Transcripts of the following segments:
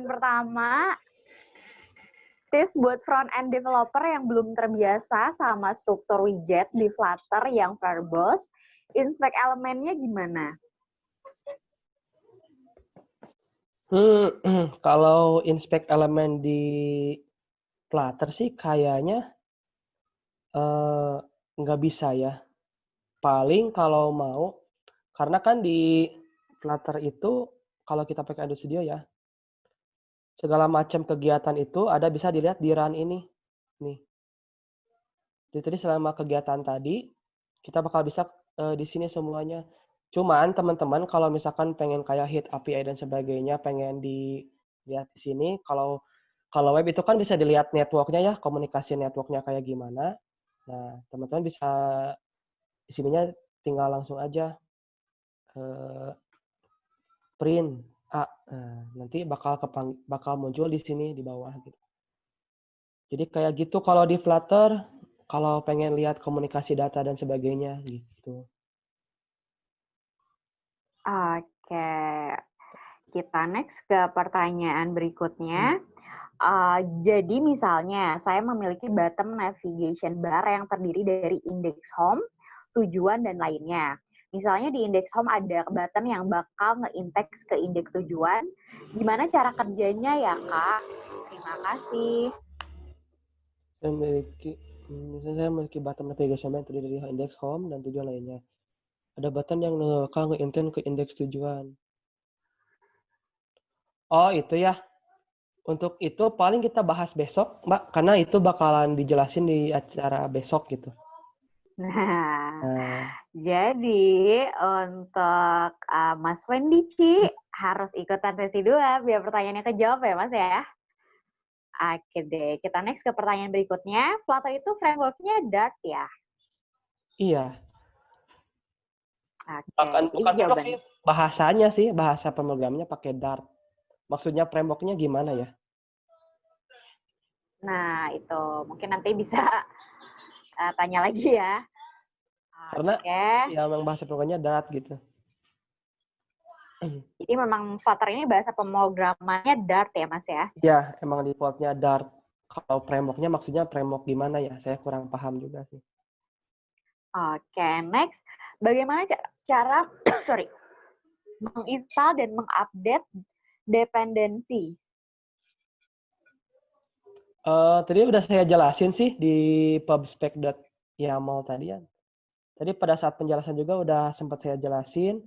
pertanyaan pertama, tips buat front-end developer yang belum terbiasa sama struktur widget di Flutter yang verbose, inspect elemennya gimana? Kalau inspect elemen di Flutter sih kayaknya nggak bisa ya. Paling kalau mau, karena kan di Flutter itu kalau kita pakai Android Studio ya, segala macam kegiatan itu ada bisa dilihat di run ini. Nih. Jadi selama kegiatan tadi, kita bakal bisa di sini semuanya. Cuman teman-teman kalau misalkan pengen kayak hit API dan sebagainya, pengen dilihat di sini, kalau web itu kan bisa dilihat networknya ya, komunikasi networknya kayak gimana. Nah, teman-teman bisa di sininya tinggal langsung aja print A. Nah, nanti bakal muncul di sini di bawah gitu. Jadi kayak gitu kalau di Flutter, kalau pengen lihat komunikasi data dan sebagainya gitu. Oke, kita next ke pertanyaan berikutnya. Jadi misalnya saya memiliki bottom navigation bar yang terdiri dari index home, tujuan, dan lainnya. Misalnya di index home ada button yang bakal nge-index ke indeks tujuan. Gimana cara kerjanya ya, Kak? Terima kasih. Misalnya saya memiliki button navigation yang terdiri dari index home dan tujuan lainnya. Ada button yang bakal nge-intend ke indeks tujuan. Oh, itu ya. Untuk itu paling kita bahas besok, Mbak, karena itu bakalan dijelasin di acara besok gitu. Nah, jadi untuk Mas Wendici harus ikutan sesi 2 biar pertanyaannya kejawab ya, Mas ya. Oke deh, kita next ke pertanyaan berikutnya. Flutter itu framework-nya Dart ya? Iya. Oke, Bukan jadi framework sih, jawaban. bahasanya sih, bahasa pemrogramannya pakai Dart. Maksudnya framework-nya gimana ya? Nah, itu mungkin nanti bisa tanya lagi ya. Karena Oke. ya memang bahasa pemrogramannya Dart gitu. Jadi memang Flutter ini bahasa pemrogramannya Dart ya, Mas ya? Iya, emang default-nya Dart. Kalau framework-nya maksudnya framework gimana ya? Saya kurang paham juga sih. Oke, next. Bagaimana cara sorry, menginstal dan mengupdate dependensi? Tadi udah saya jelasin sih di pubspec.yaml tadi ya. Tadi pada saat penjelasan juga udah sempat saya jelasin.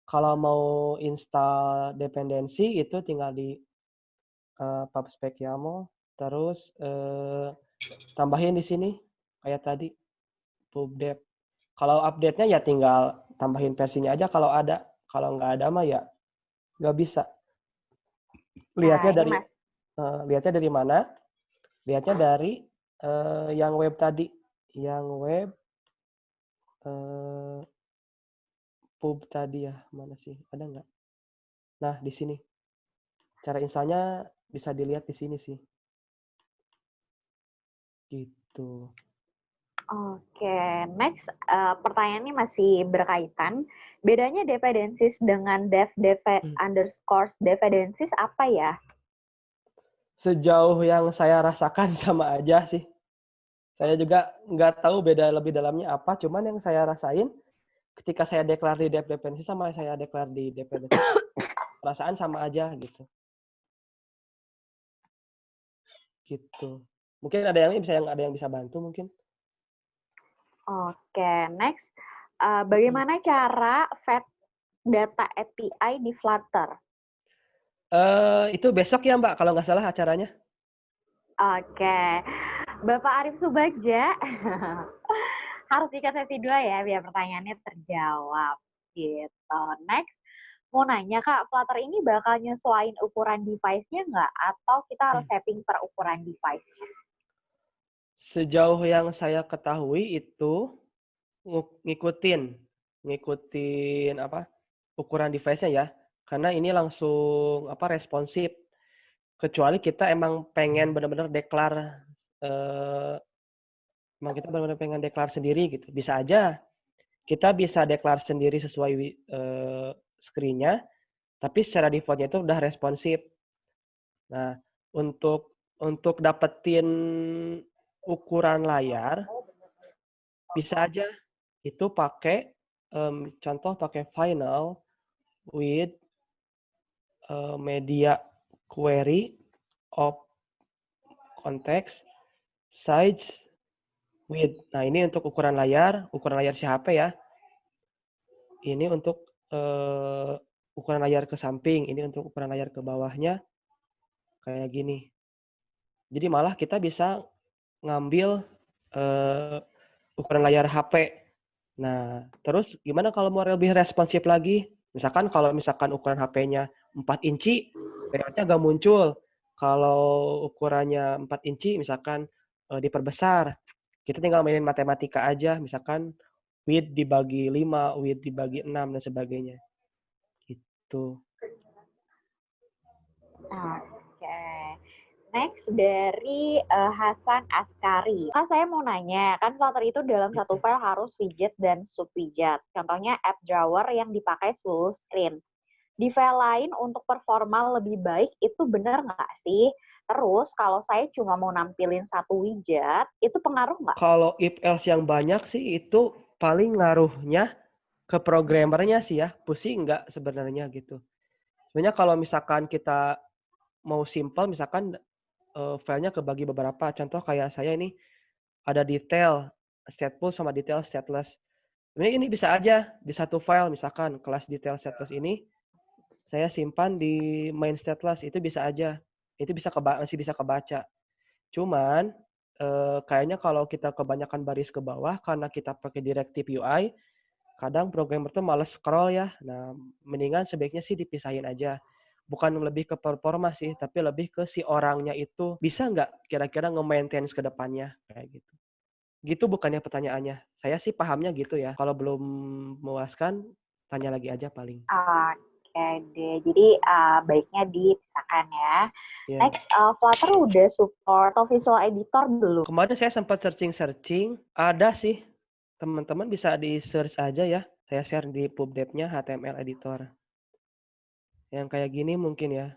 Kalau mau install dependensi itu tinggal di pubspec YAML. Terus tambahin di sini kayak tadi pubdev. Kalau update-nya ya tinggal tambahin versinya aja kalau ada. Kalau nggak ada mah ya nggak bisa. Nah, Lihatnya ini dari Mas. lihatnya dari mana? Lihatnya dari yang web tadi. Yang web pub tadi ya, mana sih? Ada nggak? Nah, di sini. Cara installnya bisa dilihat di sini sih. Gitu. Oke, next. Pertanyaan ini masih berkaitan. Bedanya dependencies dengan underscore dependencies apa ya? Sejauh yang saya rasakan sama aja sih. Saya juga nggak tahu beda lebih dalamnya apa, cuman yang saya rasain ketika saya declare di dependency sama saya declare di dependency, perasaan sama aja gitu. Gitu. Mungkin ada yang bisa bantu mungkin. Oke, next. Bagaimana cara fetch data API di Flutter? Itu besok ya Mbak, kalau nggak salah acaranya. Oke, Bapak Arif Subagja harus ikut sesi 2 ya, biar pertanyaannya terjawab. Gitu. Next, mau nanya Kak, Flutter ini bakal nyesuaiin ukuran device-nya nggak? Atau kita harus setting per ukuran device-nya? Sejauh yang saya ketahui itu ngikutin apa ukuran device-nya ya, karena ini langsung responsif. Kecuali kita emang pengen benar-benar declare emang kita benar-benar pengen declare sendiri gitu. Bisa aja kita bisa declare sendiri sesuai screen-nya, tapi secara default-nya itu udah responsif. Nah, untuk dapetin ukuran layar, bisa aja itu pakai contoh pakai Final with media query of context size width. Nah, ini untuk ukuran layar si HP ya. Ini untuk ukuran layar ke samping, ini untuk ukuran layar ke bawahnya kayak gini. Jadi malah kita bisa ngambil ukuran layar HP. Nah, terus gimana kalau mau lebih responsif lagi? Misalkan kalau ukuran HP-nya 4 inci, layout-nya nggak muncul. Kalau ukurannya 4 inci, misalkan diperbesar. Kita tinggal mainin matematika aja, misalkan width dibagi 5, width dibagi 6, dan sebagainya. Gitu. Oke. Next dari Hasan Askari. Kak, saya mau nanya, kan Flutter itu dalam satu file harus widget dan sub-widget. Contohnya app drawer yang dipakai seluruh screen. Di file lain untuk performa lebih baik, itu benar nggak sih? Terus kalau saya cuma mau nampilin satu widget, itu pengaruh nggak? Kalau if else yang banyak sih itu paling ngaruhnya ke programmernya sih ya. Pusing nggak sebenarnya gitu. Sebenarnya kalau misalkan kita mau simple, misalkan filenya kebagi beberapa. Contoh kayak saya ini ada detail stateful sama detail stateless. Sebenarnya ini bisa aja di satu file, misalkan kelas detail stateless ini saya simpan di main stateless, itu bisa aja. Itu masih bisa kebaca. Cuman kayaknya kalau kita kebanyakan baris ke bawah karena kita pakai directive UI, kadang programmer tuh males scroll ya. Nah, mendingan sebaiknya sih dipisahin aja. Bukan lebih ke performa sih, tapi lebih ke si orangnya itu bisa nggak kira-kira nge-maintain ke depannya kayak gitu. Gitu bukannya pertanyaannya. Saya sih pahamnya gitu ya. Kalau belum memuaskan, tanya lagi aja paling. Oke deh, jadi baiknya dipisahkan ya. Ya. Next, Flutter udah support atau visual editor belum? Kemarin saya sempat searching, ada sih. Teman-teman bisa di-search aja ya. Saya share di pubdev-nya HTML editor. Yang kayak gini mungkin ya.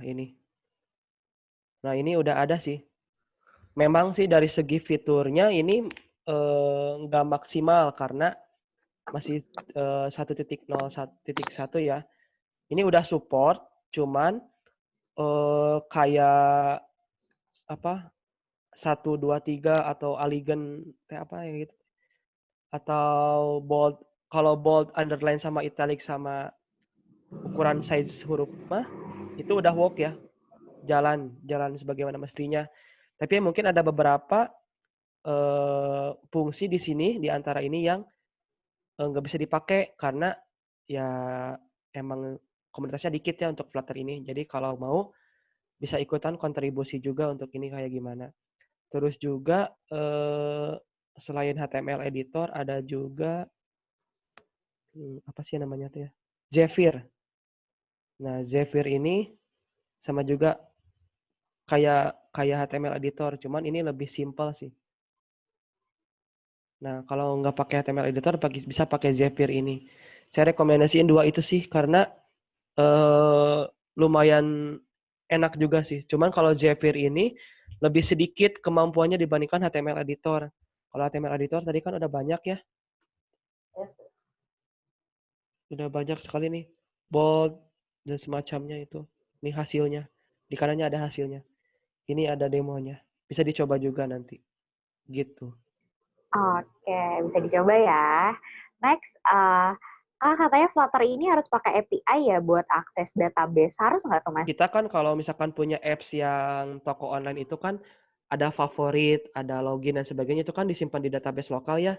Ini. Nah, ini udah ada sih. Memang sih dari segi fiturnya ini nggak maksimal karena masih 1.0.1 ya. Ini udah support, cuman kayak apa 1, 2, 3 atau Aligen kayak apa ya gitu. Atau bold, kalau bold, underline sama italic sama ukuran size huruf mah itu udah work ya. Jalan sebagaimana mestinya. Tapi mungkin ada beberapa fungsi di sini di antara ini yang nggak bisa dipakai karena ya emang komunitasnya dikit ya untuk Flutter ini. Jadi kalau mau bisa ikutan kontribusi juga untuk ini kayak gimana. Terus juga selain HTML editor ada juga apa sih namanya tuh ya? Zephyr. Nah, Zephyr ini sama juga kayak HTML editor, cuman ini lebih simpel sih. Nah, kalau nggak pakai HTML editor, bisa pakai Zephyr ini. Saya rekomendasiin dua itu sih, karena lumayan enak juga sih. Cuman kalau Zephyr ini lebih sedikit kemampuannya dibandingkan HTML editor. Kalau HTML editor tadi kan udah banyak ya. Udah banyak sekali nih. Bold dan semacamnya itu. Ini hasilnya. Di kanannya ada hasilnya. Ini ada demonya. Bisa dicoba juga nanti. Gitu. Oke, bisa dicoba ya. Next, katanya Flutter ini harus pakai API ya buat akses database. Harus nggak tuh, Mas? Kita kan kalau misalkan punya apps yang toko online itu kan ada favorit, ada login dan sebagainya itu kan disimpan di database lokal ya.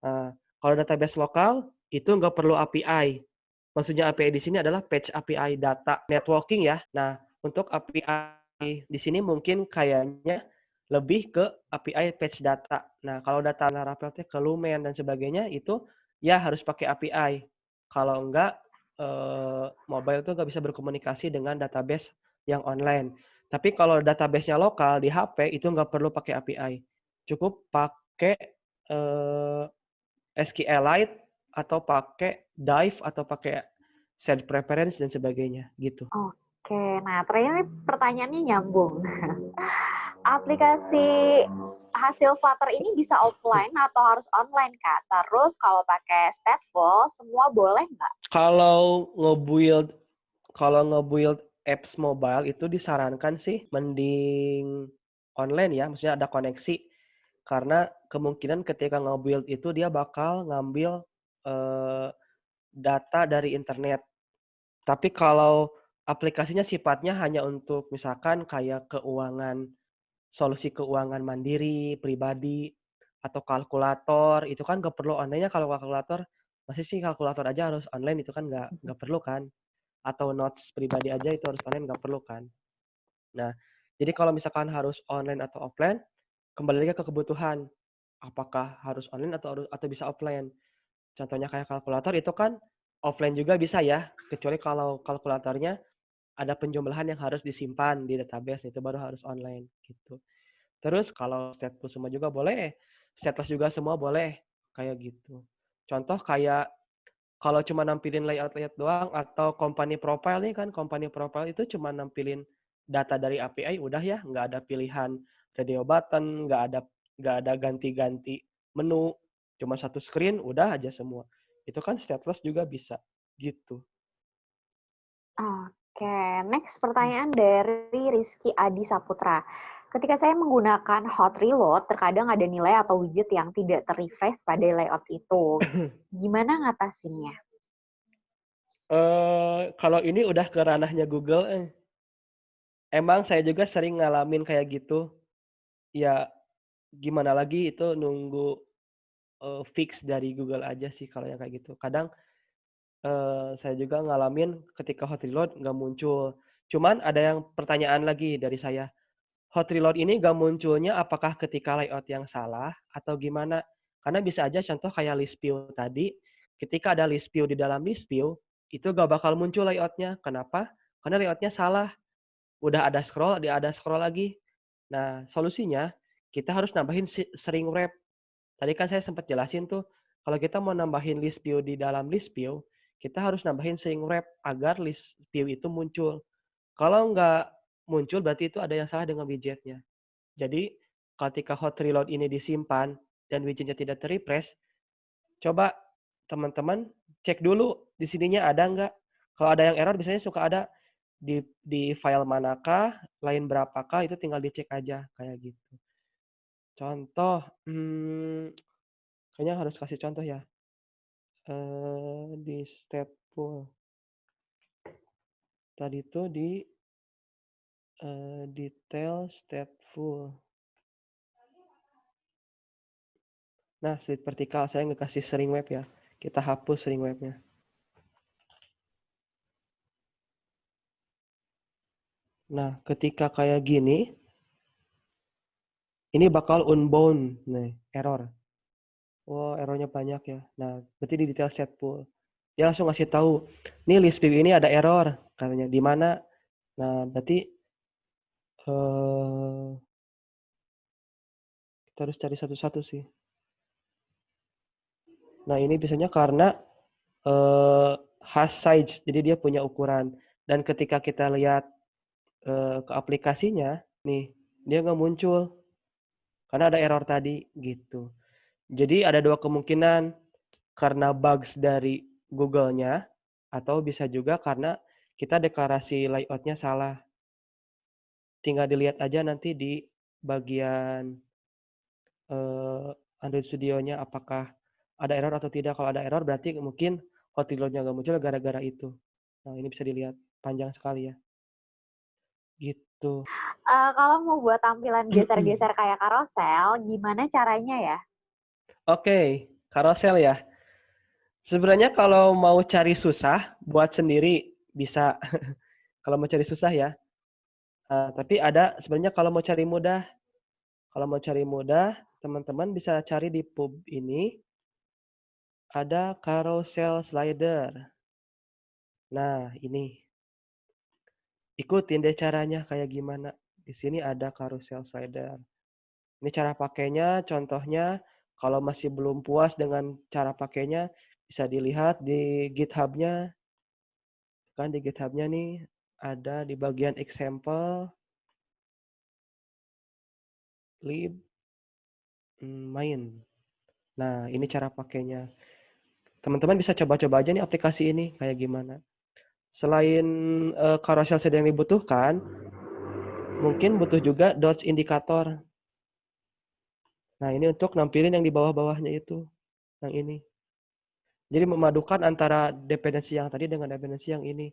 Nah, kalau database lokal itu nggak perlu API. Maksudnya API di sini adalah Page API Data Networking ya. Nah, untuk API di sini mungkin kayaknya lebih ke API Page Data. Nah, kalau data Laravel ke Lumen dan sebagainya itu ya harus pakai API. Kalau enggak, mobile itu nggak bisa berkomunikasi dengan database yang online. Tapi kalau database-nya lokal di HP itu nggak perlu pakai API. Cukup pakai SQLite atau pakai Dive atau pakai set preference dan sebagainya gitu. Oke, nah ternyata pertanyaannya nyambung. Aplikasi hasil Flutter ini bisa offline atau harus online, Kak? Terus kalau pakai Stateful, semua boleh nggak? Kalau nge-build apps mobile itu disarankan sih mending online ya, maksudnya ada koneksi. Karena kemungkinan ketika nge-build itu dia bakal ngambil data dari internet. Tapi kalau aplikasinya sifatnya hanya untuk misalkan kayak keuangan, solusi keuangan mandiri, pribadi, atau kalkulator, itu kan nggak perlu online-nya. Kalau kalkulator, masih sih kalkulator aja harus online, itu kan nggak perlu kan. Atau notes pribadi aja itu harus online, nggak perlu kan. Nah, jadi kalau misalkan harus online atau offline, kembali lagi ke kebutuhan. Apakah harus online atau bisa offline? Contohnya kayak kalkulator itu kan offline juga bisa ya, kecuali kalau kalkulatornya ada penjumlahan yang harus disimpan di database, itu baru harus online gitu. Terus kalau stateless semua juga boleh, stateless juga semua boleh, kayak gitu. Contoh kayak kalau cuma nampilin layout-layout doang atau company profile nih kan, company profile itu cuma nampilin data dari API udah ya, nggak ada pilihan radio button, nggak ada ganti-ganti menu, cuma satu screen udah aja semua. Itu kan stateless juga bisa gitu. Oke, next pertanyaan dari Rizky Adi Saputra. Ketika saya menggunakan hot reload, terkadang ada nilai atau widget yang tidak terrefresh pada layout itu. Gimana ngatasinnya? Kalau ini udah ke ranahnya Google. Emang saya juga sering ngalamin kayak gitu. Ya gimana lagi itu nunggu fix dari Google aja sih kalau yang kayak gitu. Kadang saya juga ngalamin ketika hot reload nggak muncul. Cuman ada yang pertanyaan lagi dari saya. Hot reload ini nggak munculnya apakah ketika layout yang salah atau gimana? Karena bisa aja contoh kayak list view tadi, ketika ada list view di dalam list view, itu nggak bakal muncul layoutnya. Kenapa? Karena layoutnya salah. Udah ada scroll lagi. Nah, solusinya kita harus nambahin sering wrap. Tadi kan saya sempat jelasin tuh, kalau kita mau nambahin list view di dalam list view, kita harus nambahin string wrap agar list view itu muncul. Kalau nggak muncul, berarti itu ada yang salah dengan widgetnya. Jadi, ketika hot reload ini disimpan dan widgetnya tidak terrefresh, coba teman-teman cek dulu di sininya ada nggak. Kalau ada yang error, biasanya suka ada di file manakah, line berapakah, itu tinggal dicek aja kayak gitu. Contoh, kayaknya harus kasih contoh ya. Di stateful. Tadi itu di detail stateful. Nah, slit vertikal saya nggak kasih string web ya. Kita hapus string webnya. Nah, ketika kayak gini, ini bakal unbound, nih, error. Oh, errornya banyak ya. Nah, berarti di detail stateful. Dia langsung ngasih tahu, nih list view ini ada error, katanya. Di mana? Nah, berarti kita harus cari satu-satu sih. Nah, ini biasanya karena has size, jadi dia punya ukuran. Dan ketika kita lihat ke aplikasinya, nih, dia nggak muncul. Karena ada error tadi, gitu. Jadi ada dua kemungkinan, karena bugs dari Google-nya, atau bisa juga karena kita deklarasi layout-nya salah. Tinggal dilihat aja nanti di bagian Android Studio-nya apakah ada error atau tidak. Kalau ada error berarti mungkin hot reload-nya nggak muncul gara-gara itu. Nah, ini bisa dilihat panjang sekali ya. Gitu. Kalau mau buat tampilan geser-geser kayak karosel, gimana caranya ya? Oke, carousel ya. Sebenarnya kalau mau cari susah, buat sendiri bisa. Kalau mau cari susah ya. Tapi ada sebenarnya kalau mau cari mudah. Kalau mau cari mudah, teman-teman bisa cari di pub ini. Ada carousel slider. Nah, ini. Ikutin deh caranya kayak gimana. Di sini ada carousel slider. Ini cara pakainya, contohnya. Kalau masih belum puas dengan cara pakainya, bisa dilihat di GitHub-nya. Kan di GitHub-nya nih ada di bagian example lib main. Nah, ini cara pakainya. Teman-teman bisa coba-coba aja nih aplikasi ini kayak gimana. Selain carousel saja yang dibutuhkan, mungkin butuh juga dots indikator. Nah, ini untuk nampilin yang di bawah-bawahnya itu, yang ini. Jadi memadukan antara dependensi yang tadi dengan dependensi yang ini.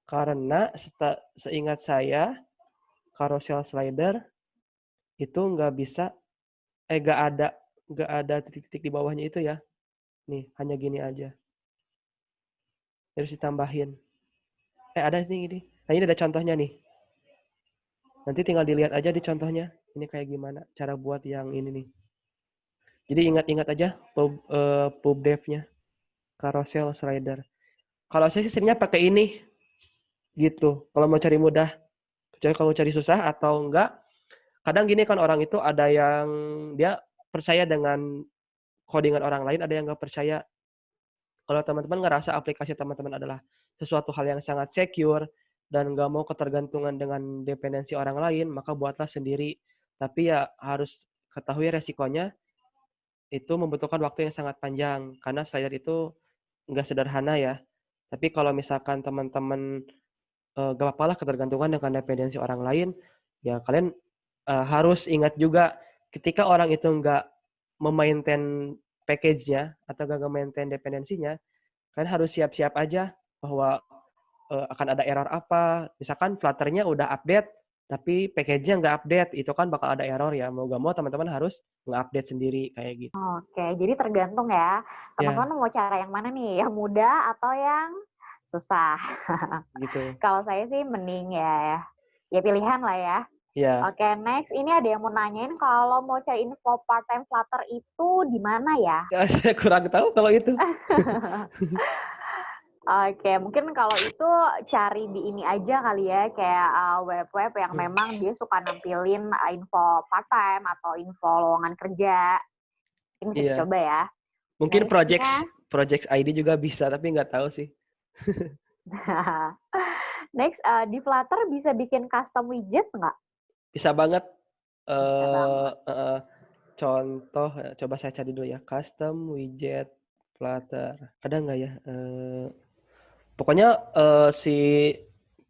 Karena seingat saya, carousel slider itu nggak ada titik-titik di bawahnya itu ya. Nih, hanya gini aja. Terus ditambahin. Ada nih ini. Nah, ini ada contohnya nih. Nanti tinggal dilihat aja di contohnya. Ini kayak gimana cara buat yang ini nih. Jadi ingat-ingat aja pubdev-nya. Carousel slider. Kalau saya sistemnya pakai ini. Gitu. Kalau mau cari mudah. Kecuali kalau cari susah atau enggak. Kadang gini kan orang itu ada yang dia percaya dengan codingan orang lain, ada yang nggak percaya. Kalau teman-teman ngerasa aplikasi teman-teman adalah sesuatu hal yang sangat secure dan nggak mau ketergantungan dengan dependensi orang lain, maka buatlah sendiri. Tapi ya harus ketahui resikonya, itu membutuhkan waktu yang sangat panjang karena slider itu nggak sederhana ya. Tapi kalau misalkan teman-teman gak apa-apa lah ketergantungan dengan dependensi orang lain, ya kalian harus ingat juga ketika orang itu nggak memaintain package-nya atau nggak memaintain dependensinya, kalian harus siap-siap aja bahwa akan ada error apa. Misalkan Flutter-nya udah update, tapi package-nya nggak update, itu kan bakal ada error ya. Mau nggak mau teman-teman harus nge-update sendiri kayak gitu. Oke, jadi tergantung ya. Ya, Teman-teman mau cara yang mana nih? Yang mudah atau yang susah? gitu. Kalau saya sih mending ya pilihan lah ya. Ya, Oke, next. Ini ada yang mau nanyain kalau mau cari info part-time Flutter itu di mana ya? ya saya kurang tahu kalau itu. Oke, mungkin kalau itu cari di ini aja kali ya, kayak web-web yang memang dia suka nampilin info part-time atau info lowongan kerja. Ini bisa Iya. dicoba ya. Mungkin Next-nya, project ID juga bisa, tapi nggak tahu sih. next di Flutter bisa bikin custom widget nggak? Bisa banget. Bisa eh banget. eh, Contoh, coba saya cari dulu ya. Custom widget Flutter. Ada nggak ya? Pokoknya si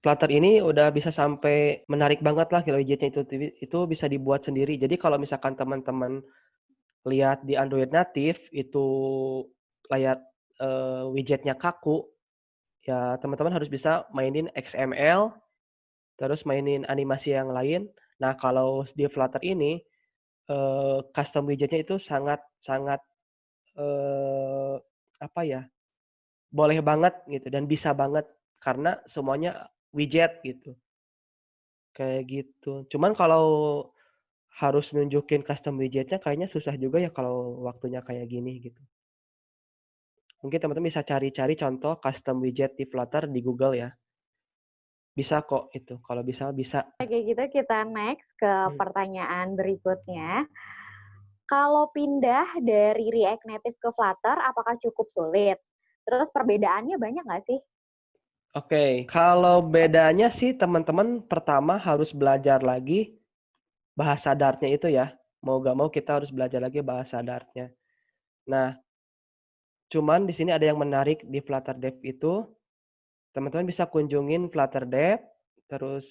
Flutter ini udah bisa sampai menarik banget lah kalau widgetnya itu bisa dibuat sendiri. Jadi kalau misalkan teman-teman lihat di Android native itu layar widgetnya kaku, ya teman-teman harus bisa mainin XML, terus mainin animasi yang lain. Nah kalau di Flutter ini custom widgetnya itu sangat sangat eh, apa ya? Boleh banget gitu dan bisa banget karena semuanya widget gitu. Kayak gitu. Cuman kalau harus nunjukin custom widgetnya kayaknya susah juga ya kalau waktunya kayak gini gitu. Mungkin teman-teman bisa cari-cari contoh custom widget di Flutter di Google ya. Bisa kok itu. Kalau bisa bisa. Oke, gitu kita next ke pertanyaan berikutnya. Kalau pindah dari React Native ke Flutter, apakah cukup sulit? Terus perbedaannya banyak nggak sih? Oke, kalau bedanya sih teman-teman pertama harus belajar lagi bahasa Dart-nya itu ya. Mau gak mau kita harus belajar lagi bahasa Dart-nya. Nah, cuman di sini ada yang menarik di Flutter Dev itu. Teman-teman bisa kunjungin Flutter Dev, terus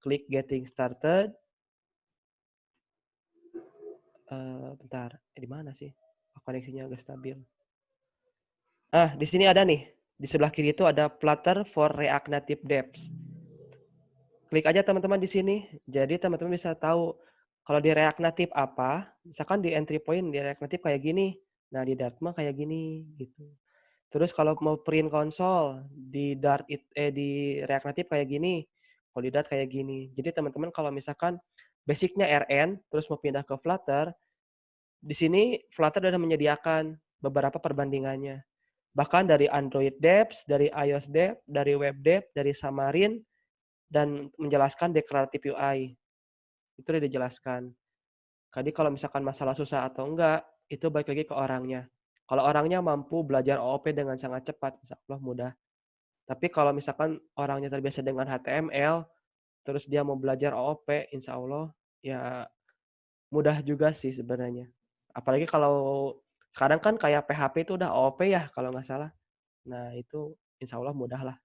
klik Getting Started. Bentar, di mana sih? Oh, koneksinya agak stabil. Di sini ada nih. Di sebelah kiri itu ada Flutter for React Native Devs. Klik aja teman-teman di sini. Jadi teman-teman bisa tahu kalau di React Native apa. Misalkan di entry point di React Native kayak gini. Nah di Dart mah kayak gini gitu. Terus kalau mau print console di di React Native kayak gini. Kalau di Dart kayak gini. Jadi teman-teman kalau misalkan basicnya RN terus mau pindah ke Flutter, di sini Flutter sudah menyediakan beberapa perbandingannya. Bahkan dari Android Devs, dari iOS Dev, dari Web Dev, dari Xamarin, dan menjelaskan deklaratif UI. Itu udah dijelaskan. Jadi kalau misalkan masalah susah atau enggak, itu balik lagi ke orangnya. Kalau orangnya mampu belajar OOP dengan sangat cepat, insya Allah mudah. Tapi kalau misalkan orangnya terbiasa dengan HTML, terus dia mau belajar OOP, insya Allah ya mudah juga sih sebenarnya. Apalagi kalau sekarang kan kayak PHP itu udah OOP ya kalau nggak salah. Nah itu insya Allah mudah lah.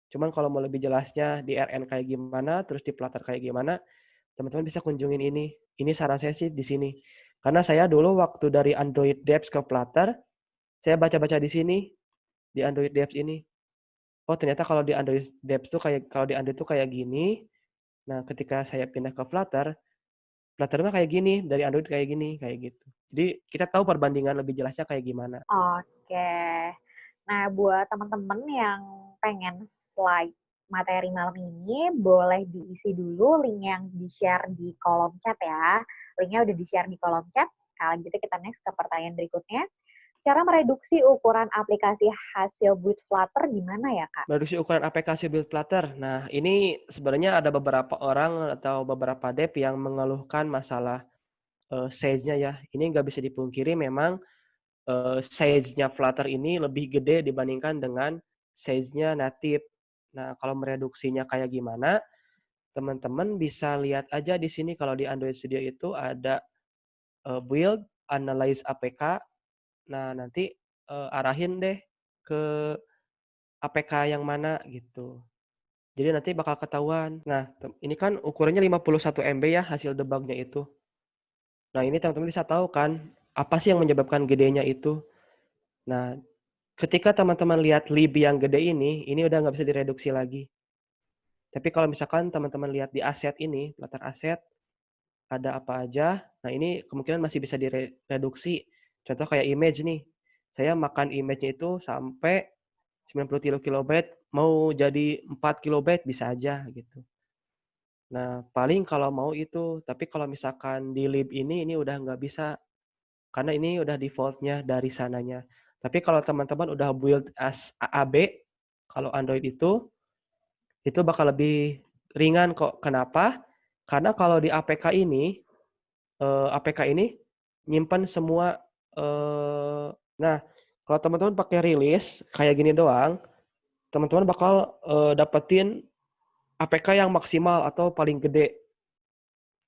Cuman kalau mau lebih jelasnya di RN kayak gimana, terus di Flutter kayak gimana, teman-teman bisa kunjungin ini. Ini saran saya sih di sini. Karena saya dulu waktu dari Android Devs ke Flutter, saya baca-baca di sini, di Android Devs ini. Oh ternyata kalau di Android Devs tuh kalau di Android tuh kayak gini. Nah ketika saya pindah ke Flutter, Flutter mah kayak gini, dari Android kayak gini, kayak gitu. Jadi kita tahu perbandingan lebih jelasnya kayak gimana. Oke. Nah, buat teman-teman yang pengen slide materi malam ini, boleh diisi dulu link yang di-share di kolom chat ya. Linknya udah di-share di kolom chat. Kalau gitu kita next ke pertanyaan berikutnya. Cara mereduksi ukuran aplikasi hasil build Flutter gimana ya, Kak? Mereduksi ukuran aplikasi build Flutter. Nah, ini sebenarnya ada beberapa orang atau beberapa dev yang mengeluhkan masalah size-nya ya. Ini nggak bisa dipungkiri memang size-nya Flutter ini lebih gede dibandingkan dengan size-nya native. Nah, kalau mereduksinya kayak gimana? Teman-teman bisa lihat aja di sini kalau di Android Studio itu ada build, analyze APK. Nah, nanti arahin deh ke APK yang mana gitu. Jadi nanti bakal ketahuan. Nah, ini kan ukurannya 51 MB ya hasil debugnya itu. Nah, ini teman-teman bisa tahu kan apa sih yang menyebabkan gedenya itu. Nah, ketika teman-teman lihat lib yang gede ini udah nggak bisa direduksi lagi. Tapi kalau misalkan teman-teman lihat di aset ini, latar aset, ada apa aja. Nah, ini kemungkinan masih bisa direduksi. Contoh kayak image nih. Saya makan image-nya itu sampai 93 kilobyte, mau jadi 4 kilobyte bisa aja gitu. Nah, paling kalau mau itu. Tapi kalau misalkan di lib ini udah nggak bisa. Karena ini udah default-nya dari sananya. Tapi kalau teman-teman udah build as AAB, kalau Android itu bakal lebih ringan kok. Kenapa? Karena kalau di APK ini nyimpan semua. Nah, kalau teman-teman pakai release kayak gini doang, teman-teman bakal dapetin APK yang maksimal atau paling gede.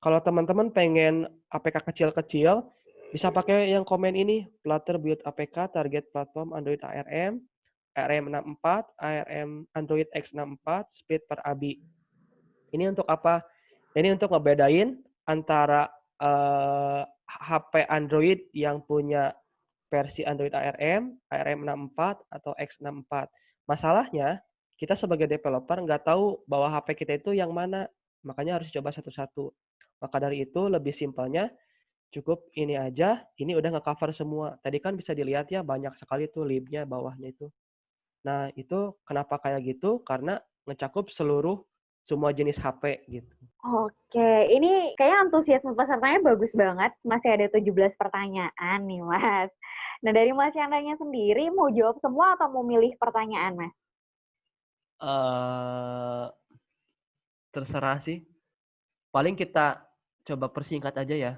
Kalau teman-teman pengen APK kecil-kecil, bisa pakai yang komen ini, Flutter Build APK Target Platform Android ARM, ARM64, ARM Android X64, Speed per ABI. Ini untuk apa? Ini untuk ngebedain antara HP Android yang punya versi Android ARM, ARM64, atau X64. Masalahnya, kita sebagai developer nggak tahu bahwa HP kita itu yang mana. Makanya harus coba satu-satu. Maka dari itu, lebih simpelnya, cukup ini aja, ini udah nge-cover semua. Tadi kan bisa dilihat ya, banyak sekali tuh libnya bawahnya itu. Nah, itu kenapa kayak gitu? Karena ngecakup seluruh semua jenis HP gitu. Oke, ini kayaknya antusiasme pesertanya bagus banget. Masih ada 17 pertanyaan nih, Mas. Nah, dari Mas Chandra-nya sendiri, mau jawab semua atau mau milih pertanyaan, Mas? Eh terserah sih. Paling kita coba persingkat aja ya.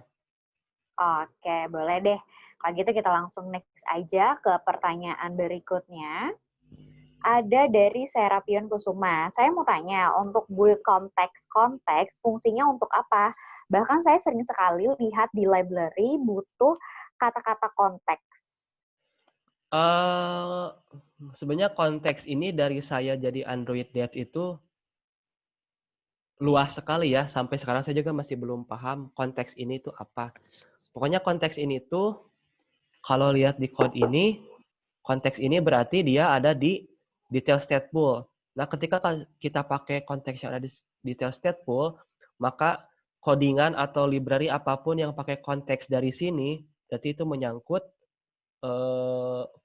Oke, boleh deh. Kalau gitu kita langsung next aja ke pertanyaan berikutnya. Ada dari Serapion Kusuma. Saya mau tanya, untuk build konteks fungsinya untuk apa? Bahkan saya sering sekali lihat di library butuh kata-kata konteks. Eh sebenarnya konteks ini dari saya jadi Android Dev itu luas sekali ya. Sampai sekarang saya juga masih belum paham konteks ini itu apa. Pokoknya konteks ini tuh kalau lihat di code ini, konteks ini berarti dia ada di detail stateful. Nah, ketika kita pakai konteks yang ada di detail stateful, maka codingan atau library apapun yang pakai konteks dari sini, berarti itu menyangkut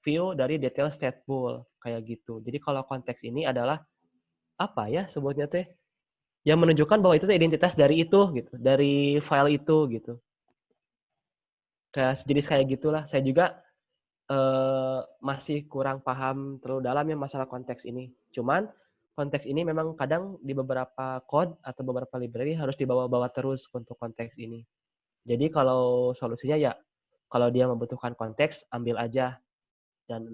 view dari detail stateful kayak gitu. Jadi kalau konteks ini adalah apa ya sebutnya teh? Yang menunjukkan bahwa itu identitas dari itu gitu, dari file itu gitu. Kayak sejenis kayak gitulah. Saya juga masih kurang paham terlalu dalam ya masalah konteks ini. Cuman konteks ini memang kadang di beberapa code atau beberapa library harus dibawa-bawa terus untuk konteks ini. Jadi kalau solusinya ya kalau dia membutuhkan konteks ambil aja dan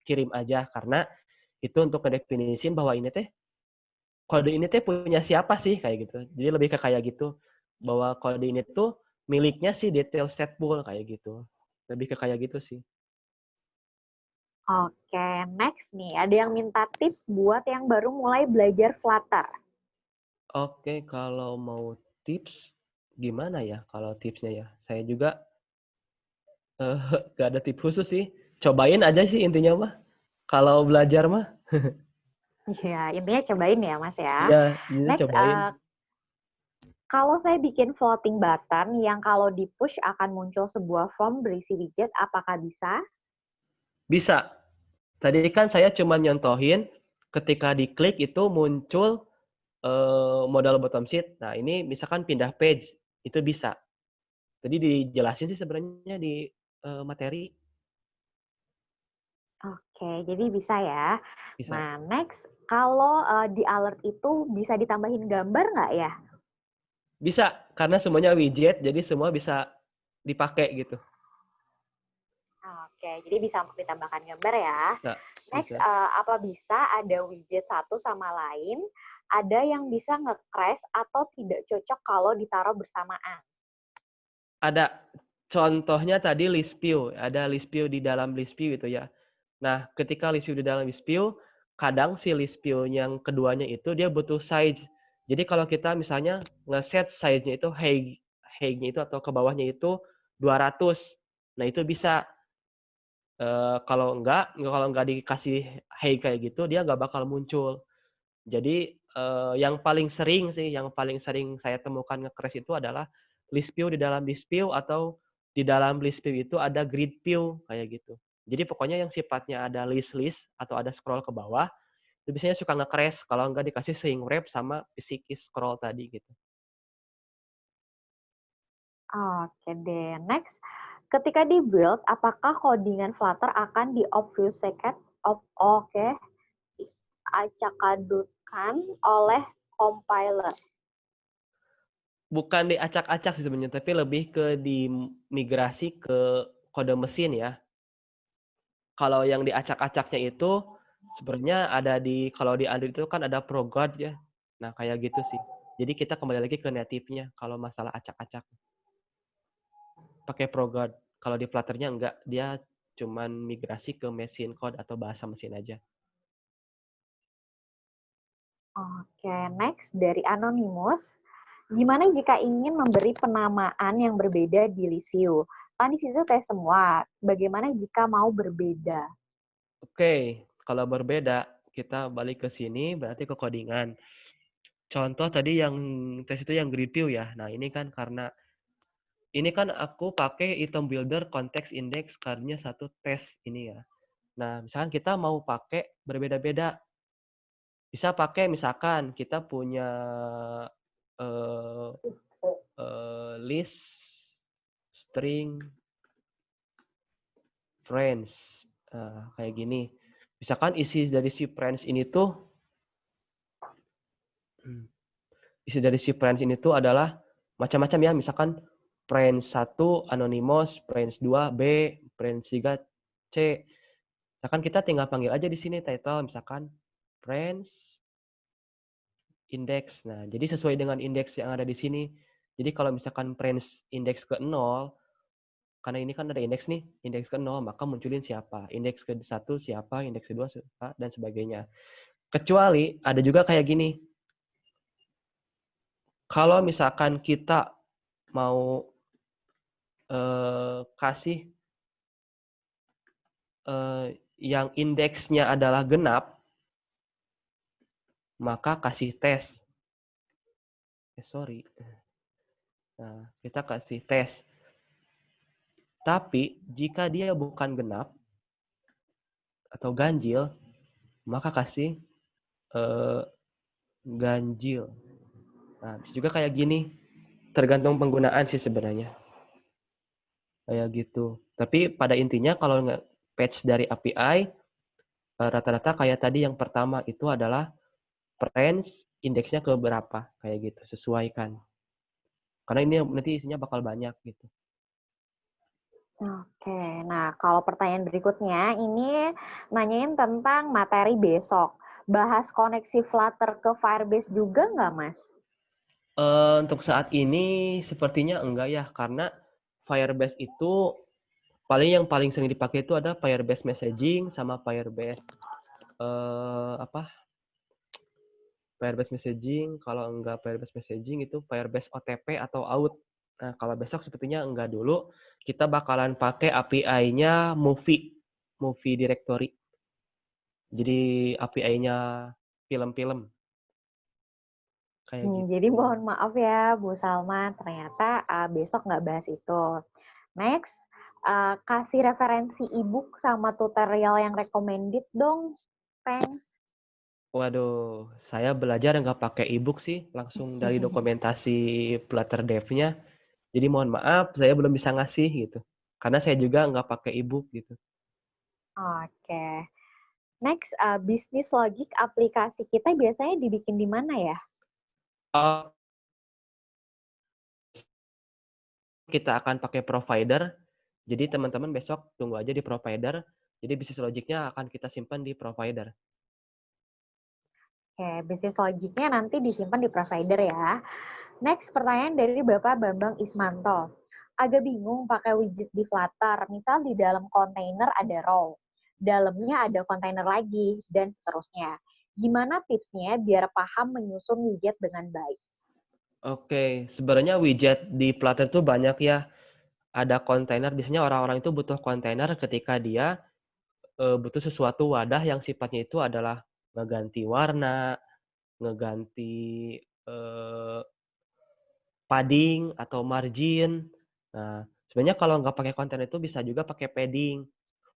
kirim aja karena Itu untuk ngedefinisin bahwa ini teh kode ini teh punya siapa sih kayak gitu. Jadi lebih ke kayak gitu bahwa kode ini tuh miliknya si detail stateful kayak gitu. Lebih ke kayak gitu sih. Oke, next nih. Ada yang minta tips buat yang baru mulai belajar Flutter. Oke, kalau mau tips gimana ya kalau tipsnya ya? Saya juga eh, gak ada tips khusus sih. Cobain aja sih intinya mah. Kalau belajar mah, Ya, intinya cobain ya, Mas ya. iya, intinya Next, cobain. kalau saya bikin floating button yang kalau di-push akan muncul sebuah form berisi widget, apakah bisa? Bisa. Tadi kan saya cuma nyontohin ketika diklik itu muncul modal bottom sheet. Nah, ini misalkan pindah page, itu bisa. Tadi dijelasin sih sebenarnya di materi. Oke, jadi bisa ya. Bisa. Nah, next, kalau di alert itu bisa ditambahin gambar nggak ya? Bisa, karena semuanya widget, jadi semua bisa dipakai gitu. Oke, jadi bisa untuk ditambahkan gambar ya. Bisa, Next, bisa. apa bisa ada widget satu sama lain, ada yang bisa nge-crash atau tidak cocok kalau ditaruh bersamaan? Ada contohnya tadi list view, ada list view di dalam list view itu ya. Nah, ketika list view di dalam list view, kadang si list view yang keduanya itu dia butuh size. Jadi kalau kita misalnya nge-set size-nya itu height-nya itu atau ke bawahnya itu 200. Nah, itu bisa. Kalau nggak dikasih height kayak gitu, dia nggak bakal muncul. Jadi yang paling sering saya temukan nge-crash itu adalah list view di dalam list view atau di dalam list view itu ada grid view kayak gitu. Jadi pokoknya yang sifatnya ada list-list atau ada scroll ke bawah, itu biasanya suka nge-crash kalau nggak dikasih shrink wrap sama physics scroll tadi gitu. Oke deh, next. Ketika di build, apakah codingan Flutter akan di-obfuscate, oke, acak-adutkan oleh compiler? Bukan diacak-acak sih sebenarnya, tapi lebih ke dimigrasi ke kode mesin ya. Kalau yang diacak-acaknya itu sebenarnya ada kalau di Android itu kan ada ProGuard ya. Nah, kayak gitu sih. Jadi kita kembali lagi ke native-nya kalau masalah acak-acak. Pakai ProGuard. Kalau di Flutter-nya enggak, dia cuman migrasi ke mesin code atau bahasa mesin aja. Oke, next dari Anonymous. Gimana jika ingin memberi penamaan yang berbeda di list view? Kan di situ tes semua. Bagaimana jika mau berbeda? Oke, kalau berbeda, kita balik ke sini berarti ke codingan. Contoh tadi yang tes itu yang grid view ya. Nah, ini kan karena ini kan aku pakai item builder context index karena satu tes ini ya. Nah, misalkan kita mau pakai berbeda-beda, bisa pakai misalkan kita punya eh, list string friends. Kayak gini. Misalkan isi dari si friends ini tuh adalah macam-macam ya. Misalkan friends 1 anonymous, friends 2 B, friends 3 C. Misalkan kita tinggal panggil aja di sini title misalkan friends index. Nah, jadi sesuai dengan indeks yang ada di sini. Jadi kalau misalkan friends indeks ke 0, karena ini kan ada indeks nih, indeks ke 0, maka munculin siapa. Indeks ke 1 siapa, indeks ke 2 siapa, dan sebagainya. Kecuali ada juga kayak gini. Kalau misalkan kita mau kasih yang indeksnya adalah genap, maka kasih tes. Sorry. Nah, kita kasih tes. Tapi jika dia bukan genap atau ganjil, maka kasih ganjil. Nah, bisa juga kayak gini. Tergantung penggunaan sih sebenarnya. Kayak gitu. Tapi pada intinya kalau nggak patch dari API, rata-rata kayak tadi yang pertama itu adalah friends, indeksnya ke berapa. Kayak gitu, sesuaikan. Karena ini nanti isinya bakal banyak gitu. Oke, nah kalau pertanyaan berikutnya ini nanyain tentang materi besok. Bahas koneksi Flutter ke Firebase juga nggak, Mas? Untuk saat ini sepertinya enggak ya, karena Firebase itu yang paling sering dipakai itu ada Firebase Messaging sama Firebase apa? Firebase Messaging. Kalau enggak Firebase Messaging itu Firebase OTP atau Out. Nah, kalau besok sepertinya enggak dulu. Kita bakalan pakai API-nya Movie Directory. Jadi API-nya film-film kayak Jadi gitu. mohon maaf ya Bu Salma, ternyata besok nggak bahas itu. Next, kasih referensi ebook sama tutorial yang recommended dong. Thanks. Waduh, saya belajar nggak pakai ebook sih, langsung dari dokumentasi Flutter Dev-nya. Jadi mohon maaf, saya belum bisa ngasih gitu. Karena saya juga nggak pakai ebook gitu. Oke. Next, bisnis logik aplikasi kita biasanya dibikin di mana ya? Oh, kita akan pakai provider. Jadi teman-teman besok tunggu aja di provider. Jadi bisnis logiknya akan kita simpan di provider. Oke, bisnis logiknya nanti disimpan di provider ya. Next, pertanyaan dari Bapak Bambang Ismanto. Agak bingung pakai widget di Flutter. Misal di dalam kontainer ada row, dalamnya ada kontainer lagi, dan seterusnya. Gimana tipsnya biar paham menyusun widget dengan baik? Oke, sebenarnya widget di Flutter tuh banyak ya. Ada kontainer, biasanya orang-orang itu butuh kontainer ketika dia butuh sesuatu wadah yang sifatnya itu adalah ngeganti warna, ngeganti eh, padding atau margin. Nah, sebenarnya kalau nggak pakai kontainer itu bisa juga pakai padding.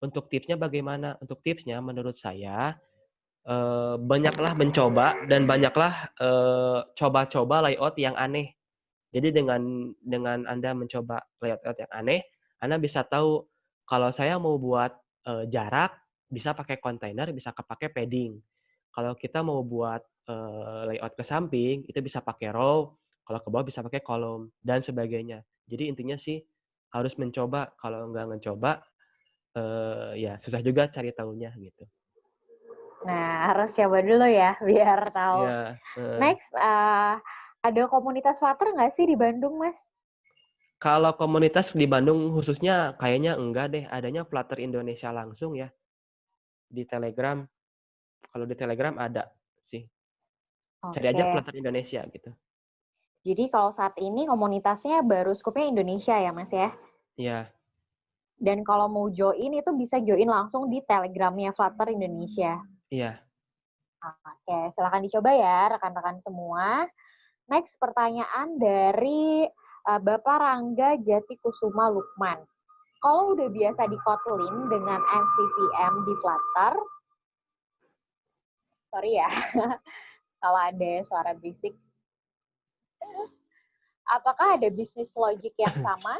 Untuk tipsnya bagaimana? Untuk tipsnya menurut saya banyaklah mencoba dan banyaklah coba-coba layout yang aneh. Jadi dengan Anda mencoba layout yang aneh, Anda bisa tahu kalau saya mau buat jarak bisa pakai kontainer, bisa pakai padding. Kalau kita mau buat layout ke samping, itu bisa pakai row, kalau ke bawah bisa pakai kolom dan sebagainya. Jadi intinya sih harus mencoba. Kalau nggak mencoba, ya susah juga cari tahunya gitu. Nah, harus coba dulu ya, biar tahu. Ya, Next, ada komunitas Flutter nggak sih di Bandung, Mas? kalau komunitas di Bandung khususnya kayaknya enggak deh. Adanya Flutter Indonesia langsung ya di Telegram. Kalau di Telegram ada sih. Cari aja Oke. Flutter Indonesia gitu. Jadi kalau saat ini komunitasnya baru skupnya Indonesia ya, Mas ya? Iya, Dan kalau mau join itu bisa join langsung di Telegramnya Flutter Indonesia. iya. Oke, silahkan dicoba ya rekan-rekan semua. Next pertanyaan dari Bapak Rangga Jati Kusuma Lukman. Kalau udah biasa di Kotlin dengan MVVM di Flutter, sorry ya, kalau ada suara berisik, apakah ada bisnis logic yang sama?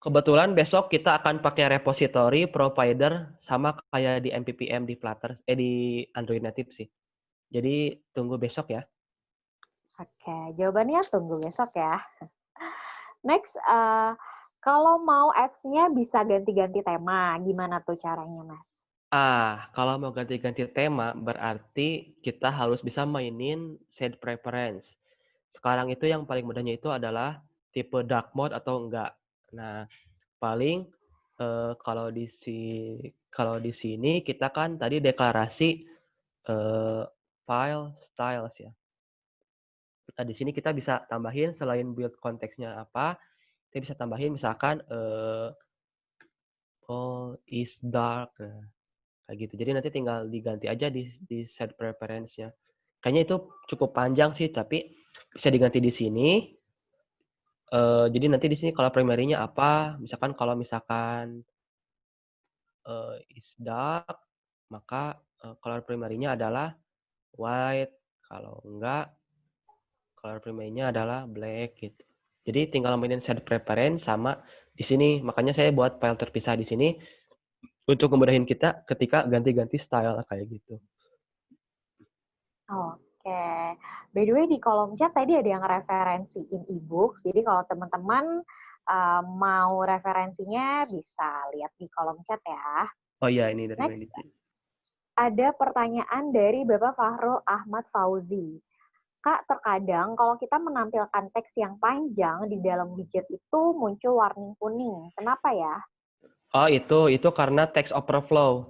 Kebetulan besok kita akan pakai repository provider sama kayak di MPPM di Flutter, di Android Native sih. Jadi tunggu besok ya. Oke, jawabannya tunggu besok ya. Next, kalau mau apps-nya bisa ganti-ganti tema, gimana tuh caranya, Mas? Kalau mau ganti-ganti tema berarti kita harus bisa mainin set preference. Sekarang itu yang paling mudahnya itu adalah tipe dark mode atau enggak. Nah, paling kalau di sini kita kan tadi deklarasi file styles ya. Nah, di sini kita bisa tambahin selain build konteksnya apa, kita bisa tambahin misalkan is dark. Nah, kayak gitu. Jadi nanti tinggal diganti aja di set preference-nya. Kayaknya itu cukup panjang sih, tapi bisa diganti di sini. Jadi nanti di sini kalau primary-nya apa, misalkan is dark, maka color primary-nya adalah white. Kalau enggak, color primary-nya adalah black gitu. Jadi tinggal mainin set preference sama di sini. Makanya saya buat file terpisah di sini untuk memudahkan kita ketika ganti-ganti style kayak gitu. Oke. By the way, di kolom chat tadi ada yang referensiin e-books. Jadi kalau teman-teman mau referensinya bisa lihat di kolom chat ya. Oh iya, ini dari Next, Mediti. ada pertanyaan dari Bapak Fahrul Ahmad Fauzi. Kak, terkadang kalau kita menampilkan teks yang panjang di dalam widget itu muncul warning kuning. Kenapa ya? Oh, itu karena text overflow.